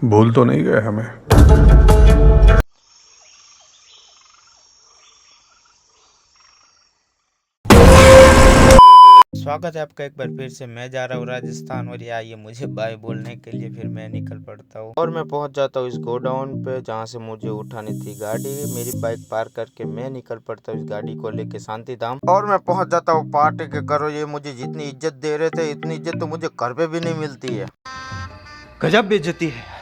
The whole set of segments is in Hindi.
भूल तो नहीं गए हमें। स्वागत है आपका एक बार फिर से। मैं जा रहा हूँ राजस्थान और यहाँ ये मुझे बाय बोलने के लिए, फिर मैं निकल पड़ता हूँ और मैं पहुँच जाता हूँ इस गोडाउन पे जहाँ से मुझे उठानी थी गाड़ी। मेरी बाइक पार्क करके मैं निकल पड़ता हूँ इस गाड़ी को लेके शांति धाम और मैं पहुँच जाता हूँ पार्टी के करो। ये मुझे जितनी इज्जत दे रहे थे इतनी इज्जत तो मुझे घर पे भी नहीं मिलती है। गजब बेइज्जती है।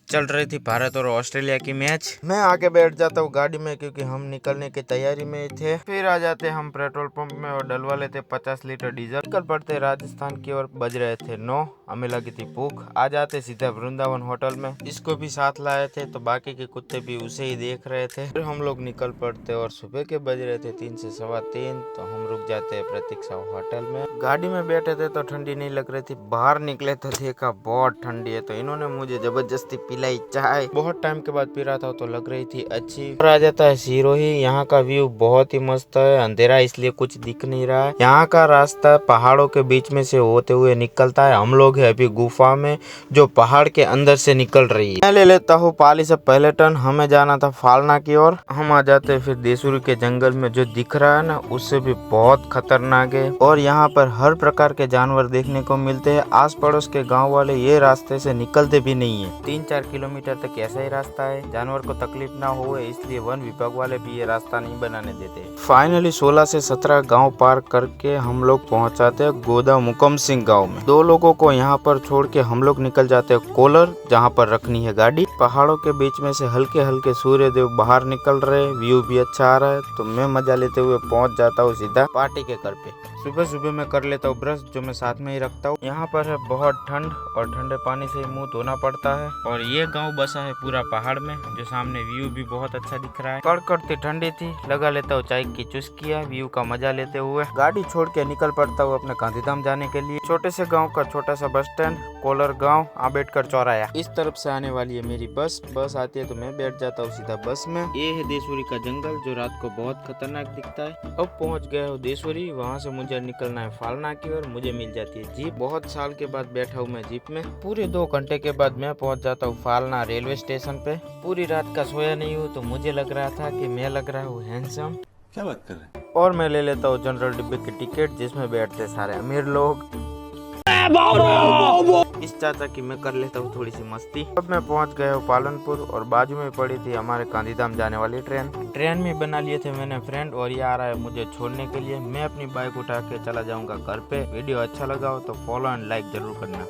चल रही थी भारत और ऑस्ट्रेलिया की मैच। मैं आके बैठ जाता हूँ गाड़ी में क्योंकि हम निकलने की तैयारी में थे। फिर आ जाते हम पेट्रोल पंप में और डलवा लेते 50 लीटर डीजल। निकल पड़ते राजस्थान की ओर। बज रहे थे 9। हमें लगी थी भूख। आ जाते सीधा वृंदावन होटल में। इसको भी साथ लाए थे तो बाकी के कुत्ते भी उसे ही देख रहे थे। फिर हम लोग निकल पड़ते और सुबह के बज रहे थे 3 से 3:15। तो हम रुक जाते प्रतीक्षा होटल में। गाड़ी में बैठे थे तो ठंडी नहीं लग रही थी। बाहर निकले तो देखा बहुत ठंडी है, तो इन्होंने मुझे जबरदस्ती पिलाई चाय। बहुत टाइम के बाद पी रहा था तो लग रही थी अच्छी। और आ जाता है सिरोही। यहाँ का व्यू बहुत ही मस्त है। अंधेरा इसलिए कुछ दिख नहीं रहा है। यहाँ का रास्ता पहाड़ों के बीच में से होते हुए निकलता है। हम लोग है अभी गुफा में जो पहाड़ के अंदर से निकल रही है। मैं ले लेता हूँ पाली से पहले टर्न। हमें जाना था फालना की ओर। हम आ जाते हैं फिर देसुरी के जंगल में। जो दिख रहा है ना उससे भी बहुत खतरनाक है और यहाँ पर हर प्रकार के जानवर देखने को मिलते हैं। आस पड़ोस के गाँव वाले ये रास्ते से निकलते भी नहीं है। 3-4 किलोमीटर तक ऐसा ही रास्ता है। जानवर को तकलीफ ना हो इसलिए वन विभाग वाले भी ये रास्ता नहीं बनाने देते। फाइनली 16 से 17 गांव पार करके हम लोग पहुंचाते हैं गोदा मुकम सिंह गांव में। 2 लोगों को यहाँ पर छोड़ के हम लोग निकल जाते हैं कोलर, जहाँ पर रखनी है गाड़ी। पहाड़ों के बीच में से हल्के हल्के सूर्य देव बाहर निकल रहे। व्यू भी अच्छा आ रहा है तो मैं मजा लेते हुए पहुंच जाता हूँ सीधा पार्टी के घर पे। सुबह सुबह मैं कर लेता हूँ ब्रश, जो मैं साथ में ही रखता हूँ। यहाँ पर है बहुत ठंड और ठंडे पानी से मुंह धोना पड़ता है। और ये गांव बसा है पूरा पहाड़ में, जो सामने व्यू भी बहुत अच्छा दिख रहा है। कड़कड़ती ठंडी थी। लगा लेता हूँ चाय की चुस्कियाँ व्यू का मजा लेते हुए। गाड़ी छोड़ के निकल पड़ता हूँ अपने गांधीधाम जाने के लिए। छोटे से गाँव का छोटा सा बस स्टैंड, कोलर गाँव, अम्बेडकर चौराया। इस तरफ से आने वाली है मेरी बस। बस आती है तो मैं बैठ जाता हूँ सीधा बस में। ये है देसुरी का जंगल जो रात को बहुत खतरनाक दिखता है। अब पहुँच गया हूँ देसुरी। वहाँ से मुझे निकलना है फालना की ओर। मुझे मिल जाती है जीप। बहुत साल के बाद बैठा हूँ मैं जीप में। पूरे 2 घंटे के बाद मैं पहुँच जाता हूँ फालना रेलवे स्टेशन पे। पूरी रात का सोया नहीं हूँ तो मुझे लग रहा था कि मैं लग रहा हूँ हैंडसम। क्या बात कर रहे हैं? और मैं ले लेता हूँ जनरल डिब्बे की टिकट जिसमें बैठते सारे अमीर लोग। इस चाचा की मैं कर लेता हूँ थोड़ी सी मस्ती। अब मैं पहुंच गया हूँ पालनपुर और बाजू में पड़ी थी हमारे गांधीधाम जाने वाली ट्रेन। ट्रेन में बना लिए थे मैंने फ्रेंड और ये आ रहा है मुझे छोड़ने के लिए। मैं अपनी बाइक उठा के चला जाऊंगा घर पे। वीडियो अच्छा लगा हो तो फॉलो एंड लाइक जरूर करना।